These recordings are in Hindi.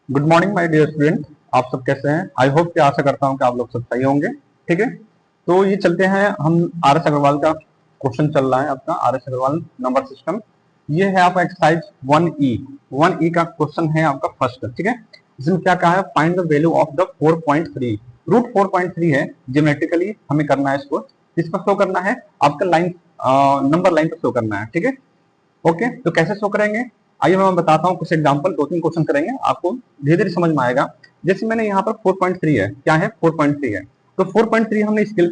Good morning my dear student. आप सब कैसे हैं? आई होप कि आशा करता हूं कि आप लोग सब सही होंगे। ठीक है, तो ये चलते हैं हम आर एस अग्रवाल का क्वेश्चन चल रहा है आपका R S Agarwal number system. ये है आपका एक्सरसाइज 1E का क्वेश्चन है आपका फर्स्ट। ठीक है, इसमें क्या कहा है? Find the value of the 4.3। Root 4.3 है, ज्योमेट्रिकली हमें करना है इसको। इस पर शो करना है आपका लाइन, नंबर लाइन पर शो करना है। ठीक है, ओके, तो कैसे शो करेंगे आइए मैं बताता हूँ। कुछ एग्जांपल, 2-3 क्वेश्चन करेंगे, आपको धीरे धीरे समझ में आएगा। जैसे मैंने यहाँ पर 4.3 है, क्या है? 4.3 है। तो 4.3 हमने स्केल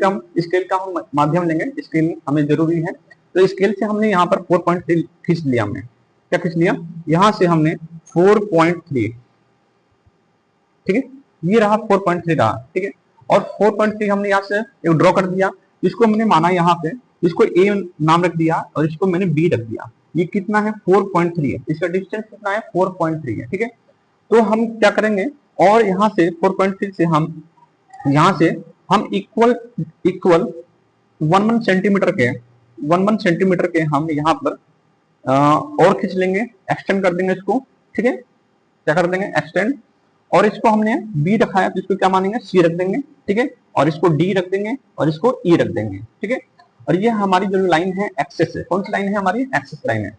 का हम माध्यम लेंगे, स्केल हमें जरूरी है। तो स्केल से हमने यहाँ पर 4.3 खींच लिया। हमने क्या खींच लिया? यहाँ से हमने 4.3। ठीक है, ये रहा 4.3 रहा। ठीक है, और 4.3 हमने यहाँ से एक ड्रॉ कर दिया। इसको हमने माना यहाँ पे, इसको ए नाम रख दिया और इसको मैंने बी रख दिया। ये कितना है? 4.3 है। इसका डिस्टेंस कितना है? 4.3 है। ठीक है, तो हम क्या करेंगे, और यहाँ से 4.3 से हम यहाँ से हम इक्वल इक्वल 1 सेंटीमीटर के हम यहाँ पर और खींच लेंगे, एक्सटेंड कर देंगे इसको। ठीक है, क्या कर देंगे? एक्सटेंड। और इसको हमने बी रखा है तो इसको क्या मानेंगे? सी रख देंगे। ठीक है, और इसको डी रख देंगे और इसको ई रख देंगे। ठीक है, और ये हमारी जो लाइन है एक्सेस है। कौन सी लाइन है? हमारी एक्सेस लाइन है।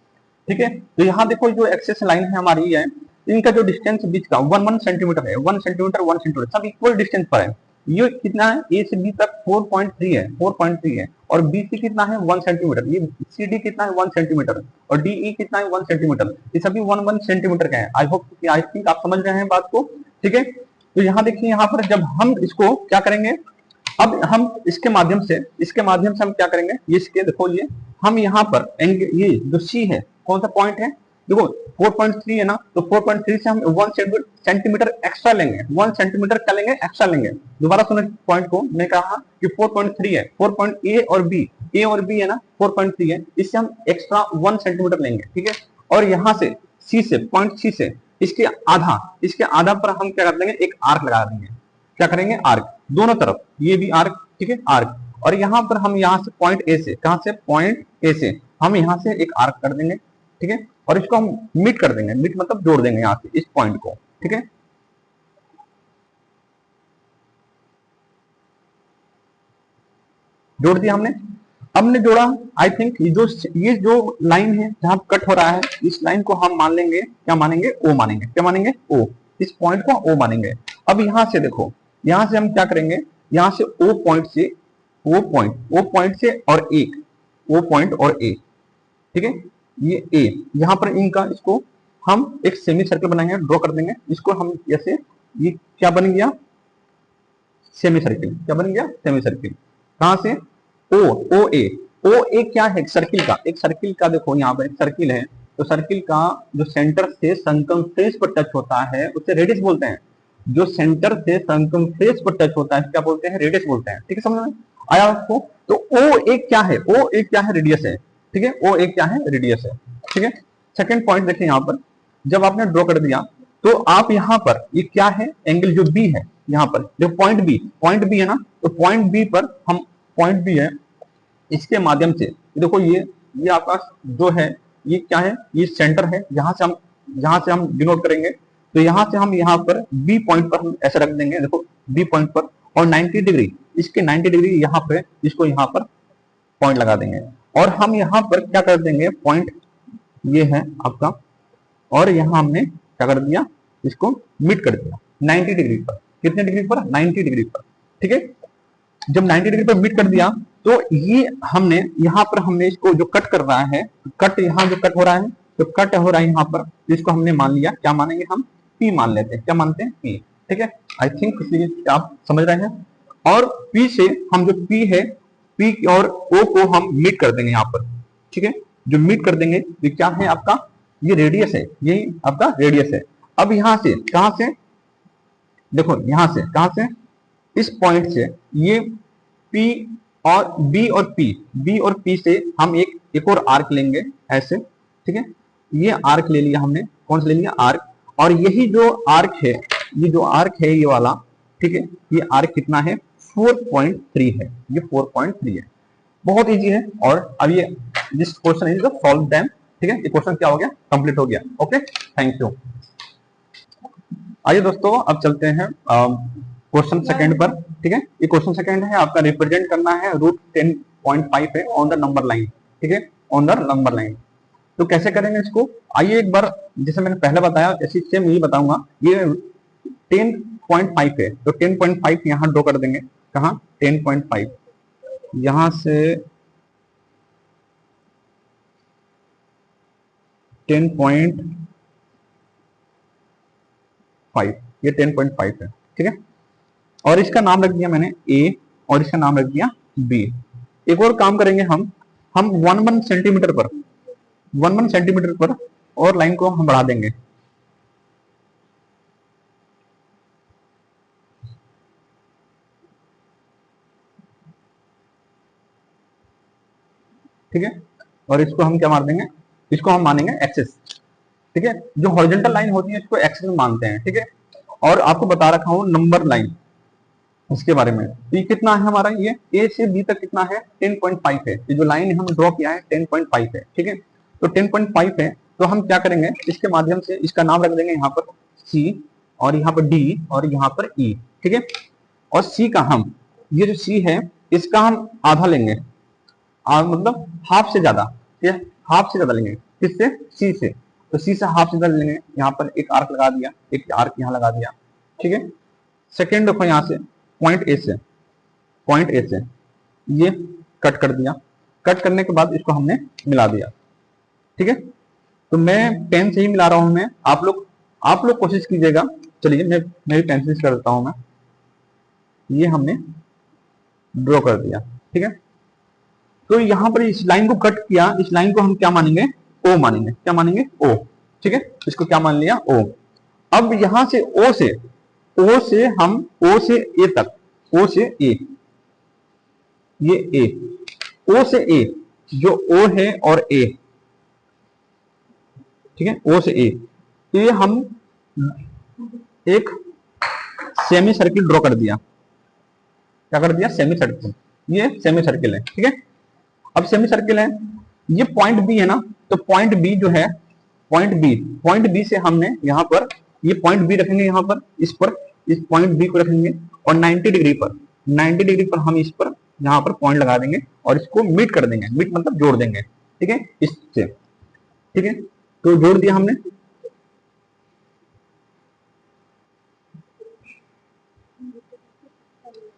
ठीक है, तो यहाँ देखो जो एक्सेस लाइन है हमारी है, इनका जो डिस्टेंस बीच का 1 सेंटीमीटर है। 1 सेंटीमीटर सब इक्वल डिस्टेंस पर है। ये कितना है? ए से बी तक 4.3 है, 4.3 है। और बी सी कितना है? 1 सेंटीमीटर। ये सी डी कितना है? 1 सेंटीमीटर। और डी ई कितना है? 1 सेंटीमीटर। ये सभी 1 सेंटीमीटर का है। आई थिंक आप समझ रहे हैं बात को। ठीक है, तो यहाँ देखिए, यहाँ पर जब हम इसको क्या करेंगे, अब हम इसके माध्यम से हम क्या करेंगे, ये इसके देखो, ये हम यहाँ पर ये जो सी है, कौन सा पॉइंट है? देखो 4.3 है ना, तो 4.3 से हम 1 सेंटीमीटर एक्स्ट्रा लेंगे। 1 सेंटीमीटर क्या लेंगे? एक्स्ट्रा लेंगे। दोबारा सुनो पॉइंट को, मैंने कहा कि 4.3 है, 4. ए और बी है ना, 4.3 है, इससे हम एक्स्ट्रा 1 सेंटीमीटर लेंगे। ठीक है, और यहाँ से सी से, पॉइंट सी से इसके आधा पर हम क्या कर देंगे? एक आर्क लगा देंगे। क्या करेंगे? आर्क, दोनों तरफ, ये भी आर्क। ठीक है, आर्क। और यहाँ पर हम यहाँ से पॉइंट ए से, कहां से? पॉइंट ए से हम यहाँ से एक आर्क कर देंगे। ठीक है, और इसको हम मीट कर देंगे। मीट मतलब जोड़ देंगे यहाँ से इस पॉइंट को। ठीक है, जोड़ दिया हमने। अब हमने जोड़ा, आई थिंक ये जो लाइन है जहां कट हो रहा है, इस लाइन को हम मान लेंगे, क्या मानेंगे? ओ मानेंगे। क्या मानेंगे? ओ। इस पॉइंट को ओ मानेंगे। अब यहां से देखो, यहां से हम क्या करेंगे, यहां से ओ पॉइंट से और एक ओ पॉइंट और ए। ठीक है, ये ए, यहां पर इनका, इसको हम एक सेमी सर्कल बनाएंगे, ड्रॉ कर देंगे इसको हम ऐसे। ये क्या बन गया? Semi circle. क्या बन गया? Semi circle. कहां से? ओ ए क्या है? एक सर्किल का देखो, यहाँ पर एक सर्किल है, तो सर्किल का जो सेंटर से सरकमफ्रेंस पर टच होता है उसे रेडियस बोलते हैं। जो सेंटर से सरकमफ्रेंस पर टच होता है क्या बोलते हैं? रेडियस बोलते हैं। ठीक है, समझ में आया आपको? तो ओ एक क्या है? ओ एक क्या है? रेडियस है। ठीक है, ओ एक क्या है? रेडियस है। ठीक है, सेकंड पॉइंट देखिए, यहाँ पर जब आपने ड्रॉ कर दिया तो आप यहाँ पर ये क्या है? एंगल जो बी है, यहाँ पर जो पॉइंट बी है ना, तो पॉइंट बी पर हम, पॉइंट बी है, इसके माध्यम से देखो, ये आपका जो है, ये क्या है? ये सेंटर है, जहां से हम डिनोट करेंगे। तो यहां से हम यहाँ पर बी पॉइंट पर हम ऐसे रख देंगे, देखो बी पॉइंट पर, और 90 डिग्री, इसके 90 डिग्री यहाँ पे, इसको यहाँ पर पॉइंट लगा देंगे। और हम यहाँ पर क्या कर देंगे? पॉइंट ये है आपका, और यहाँ हमने क्या कर दिया? इसको मीट कर दिया 90 डिग्री पर। कितने डिग्री पर? 90 डिग्री पर। ठीक है, जब 90 डिग्री पर मीट कर दिया तो ये हमने यहाँ पर, हमने इसको जो कट कर रहा है, कट यहाँ जो कट हो रहा है, तो कट हो रहा है यहाँ पर, तो इसको हमने मान लिया, क्या मानेंगे हम? पी मान लेते हैं। क्या मानते हैं? पी। ठीक है, आई थिंक आप समझ रहे हैं। और पी से हम जो पी है, पी और ओ को हम मीट कर देंगे यहाँ पर। ठीक है, जो मीट कर देंगे ये क्या है आपका? ये रेडियस है, यही आपका रेडियस है। अब यहां से, कहां से? देखो यहां से, कहां से? इस पॉइंट से ये P और बी और पी से हम एक और आर्क लेंगे ऐसे। ठीक है, ये आर्क ले लिया हमने। कौन सा ले लिया? आर्क। और यही जो आर्क है, ये वाला, ठीक है, ये आर्क कितना है? 4.3 है। ये 4.3 है, बहुत इजी है। और अब ये this question is the solve them. ठीक है, ये क्वेश्चन क्या हो गया? कंप्लीट हो गया। Okay, thank you. आइए दोस्तों अब चलते हैं क्वेश्चन सेकंड पर। ठीक है, ये क्वेश्चन सेकंड है आपका, रिप्रेजेंट करना है रूट 10.5 है ऑन द नंबर लाइन। ठीक है, ऑन द नंबर लाइन। तो कैसे करेंगे इसको, आइए एक बार जैसे मैंने पहले बताया ऐसी सेम यही बताऊंगा। ये 10.5 है तो 10.5 यहाँ ड्रॉ कर देंगे। कहाँ 10.5, यहां से 10.5, ये 10.5 है। ठीक है, और इसका नाम रख दिया मैंने ए और इसका नाम रख दिया बी। एक और काम करेंगे हम 1 सेंटीमीटर पर 1 सेंटीमीटर पर और लाइन को हम बढ़ा देंगे। ठीक है, और इसको हम क्या मार देंगे, इसको हम मानेंगे एक्सिस। ठीक है, जो हॉरिजॉन्टल लाइन होती है इसको एक्सिस मानते हैं। ठीक है, और आपको बता रखा हूं नंबर लाइन इसके बारे में। तो ये कितना है हमारा, ये ए से बी तक कितना है 10.5 है। ये जो लाइन हम ड्रॉ किया है 10.5 है। ठीक है, तो 10.5 है तो हम क्या करेंगे, इसके माध्यम से इसका नाम रख देंगे यहाँ पर सी और यहाँ पर डी और यहाँ पर ई। ठीक है, और सी का हम, ये जो सी है इसका हम आधा लेंगे, मतलब हाफ से ज्यादा, हाफ से ज्यादा लेंगे। किससे, सी से। तो सी से हाफ से ज्यादा लेंगे, यहाँ पर एक आर्क लगा दिया, एक आर्क यहाँ लगा दिया। ठीक है, सेकेंड देखो यहाँ से पॉइंट ए से ये कट कर दिया। कट करने के बाद इसको हमने मिला दिया। ठीक है, तो मैं पेन से ही मिला रहा हूं मैं, आप लोग कोशिश कीजिएगा। चलिए मैं भी पेंसिल से कर देता हूं मैं। ये हमने ड्रॉ कर दिया। ठीक है, तो यहां पर इस लाइन को कट किया, इस लाइन को हम क्या मानेंगे, ओ मानेंगे। क्या मानेंगे, ओ। ठीक है, इसको क्या मान लिया, ओ। अब यहां से ओ से हम ओ से ए तक, ओ से ए, ये ए, ओ से ए, जो ओ है और ए, ठीक है, ओ से ए, ये हम एक सेमी सर्किल ड्रॉ कर दिया। क्या कर दिया, सेमी सर्किल। ये सेमी सर्किल है। ठीक है, अब सेमी सर्किल है, ये पॉइंट बी है ना, तो पॉइंट बी जो है, पॉइंट बी से हमने यहाँ पर ये पॉइंट बी रखेंगे, यहाँ पर इस पॉइंट बी को रखेंगे और 90 डिग्री पर हम इस पर यहाँ पर पॉइंट लगा देंगे और इसको मीट कर देंगे। मीट मतलब जोड़ देंगे। ठीक है, इससे। ठीक है, तो जोड़ दिया हमने।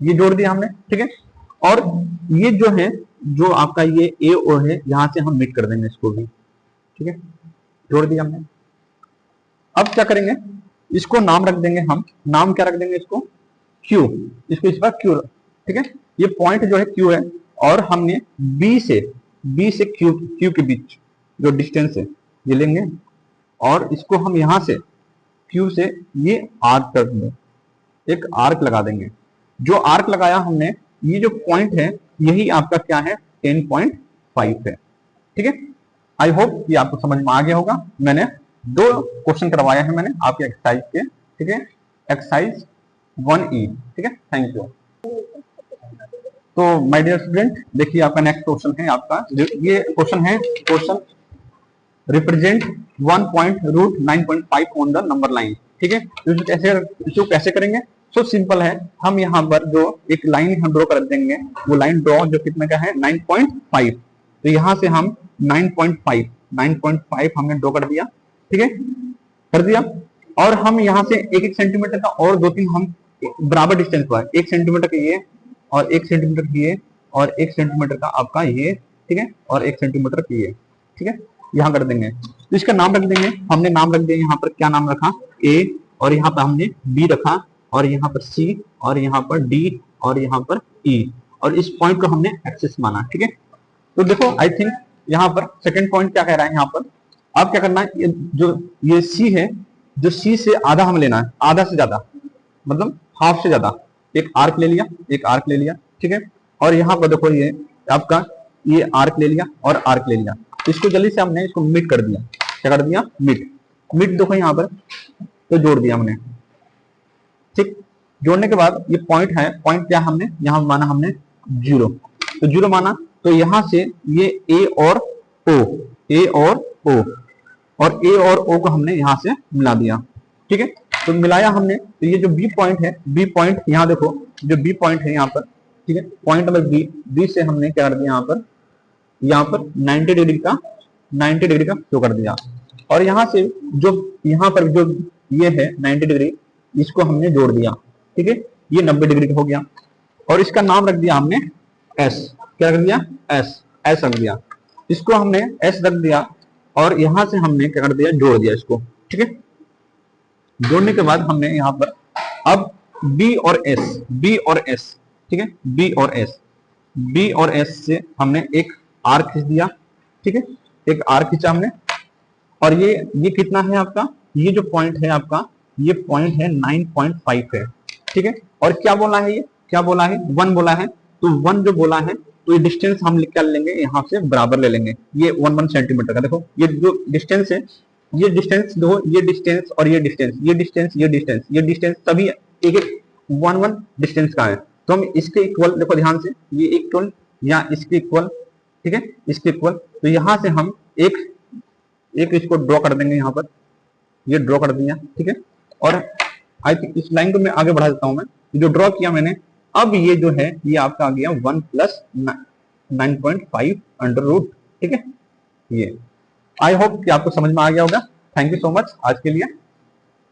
ये जोड़ दिया हमने। ठीक है, और ये जो है, जो आपका ये ए ओ है, यहां से हम मीट कर देंगे इसको भी। ठीक है, जोड़ दिया हमने। अब क्या करेंगे, इसको नाम रख देंगे हम, नाम क्या रख देंगे इसको, क्यू। इसको इस बार क्यू। ठीक है, ये पॉइंट जो है क्यू है, और हमने बी से क्यू के बीच जो डिस्टेंस है ये लेंगे और इसको हम यहां से क्यू से ये आर्क कर देंगे, एक आर्क लगा देंगे। जो आर्क लगाया हमने, ये जो पॉइंट है यही आपका क्या है, 10.5 है। ठीक है, आई होप कि आपको समझ में आ गया होगा। मैंने 2 क्वेश्चन करवाया है मैंने आपके एक्सरसाइज के। ठीक है, एक्सरसाइज 1E। ठीक है, थैंक यू। तो माय डियर स्टूडेंट, देखिए आपका नेक्स्ट क्वेश्चन है आपका, ये क्वेश्चन है, question represent 1 point root 9.5 on the number line. ठीक है, इसको कैसे करेंगे, सो सिंपल है। हम यहाँ पर जो एक लाइन हम ड्रॉ कर देंगे, वो लाइन ड्रॉ जो कितने का है, 9.5। तो यहाँ से हम 9.5 हमने ड्रॉ कर दिया। ठीक है, कर दिया। और हम यहाँ से 1 सेंटीमीटर का और 2-3 हम बराबर डिस्टेंस पर, 1 सेंटीमीटर का ये और 1 सेंटीमीटर की ये और 1 सेंटीमीटर का आपका ये। ठीक है, और 1 सेंटीमीटर की ये। ठीक है, यहाँ कर देंगे। तो इसका नाम रख देंगे, हमने नाम रख दिया यहाँ पर, क्या नाम रखा, ए, और यहाँ पर हमने बी रखा, और यहाँ पर सी, और यहाँ पर डी, और यहाँ पर ई, और इस पॉइंट को हमने एक्सिस माना। ठीक है, तो देखो आई थिंक यहाँ पर सेकंड पॉइंट क्या कह रहा है, यहाँ पर अब क्या करना है, जो ये सी है, जो सी से आधा हम लेना है, आधा से ज्यादा, मतलब हाफ से ज्यादा। एक आर्क ले लिया। ठीक है, और यहाँ पर देखो ये आपका ये आर्क ले लिया और आर्क ले लिया। इसको जल्दी से हमने इसको मीट कर दिया। क्या कर दिया, मीट देखो यहाँ पर, तो जोड़ दिया हमने। ठीक, जोड़ने के बाद ये पॉइंट है, पॉइंट क्या हमने यहाँ माना, हमने 0। तो 0 माना, तो यहां से ये ए और ओ, और ए और ओ को हमने यहां से मिला दिया। ठीक है, तो मिलाया हमने, तो ये जो बी पॉइंट है, बी पॉइंट यहाँ देखो, जो बी पॉइंट है यहाँ पर, ठीक है, पॉइंट नंबर बी, बी से हमने क्या कर दिया यहाँ पर 90 डिग्री का 90 डिग्री का शो कर दिया। और यहाँ से जो यहाँ पर जो ये है 90 डिग्री, इसको हमने जोड़ दिया, ठीक है, ये 90 डिग्री का हो गया। और इसका नाम रख दिया हमने एस, क्या रख दिया, एस, एस रख दिया, इसको हमने एस रख दिया। और यहां से हमने क्या कर दिया, जोड़ दिया इसको, ठीक है। जोड़ने के बाद हमने यहाँ पर अब बी और एस, बी और एस, ठीक है, बी और एस, बी और एस से हमने एक आर खींच दिया, ठीक है, एक आर खींचा हमने। और ये कितना है आपका, ये जो पॉइंट है आपका, ये पॉइंट है 9.5 है, ठीक है। और क्या बोला है, ये क्या बोला है, 1 बोला है। तो 1 जो बोला है, तो ये डिस्टेंस हम क्या लेंगे, यहाँ से बराबर ले लेंगे, ये 1 सेंटीमीटर का। देखो ये जो डिस्टेंस है, ये डिस्टेंस देखो, ये डिस्टेंस और ये डिस्टेंस, ये डिस्टेंस, ये डिस्टेंस, ये डिस्टेंस सभी एक एक 1 डिस्टेंस का है। तो हम इसके इक्वल, देखो ध्यान से, ये इक्वल या इसके इक्वल, ठीक है, इसके इक्वल। तो यहाँ से हम एक इसको ड्रॉ कर देंगे, यहाँ पर ये ड्रॉ कर दिया, ठीक है। और आई थिंक इस लाइन को मैं आगे बढ़ा देता हूं, मैं जो ड्रॉ किया मैंने, अब ये जो है ये आपका आ गया 1 + 9.5 अंडर रूट, ठीक है। ये आई होप कि आपको समझ में आ गया होगा। थैंक यू सो मच आज के लिए।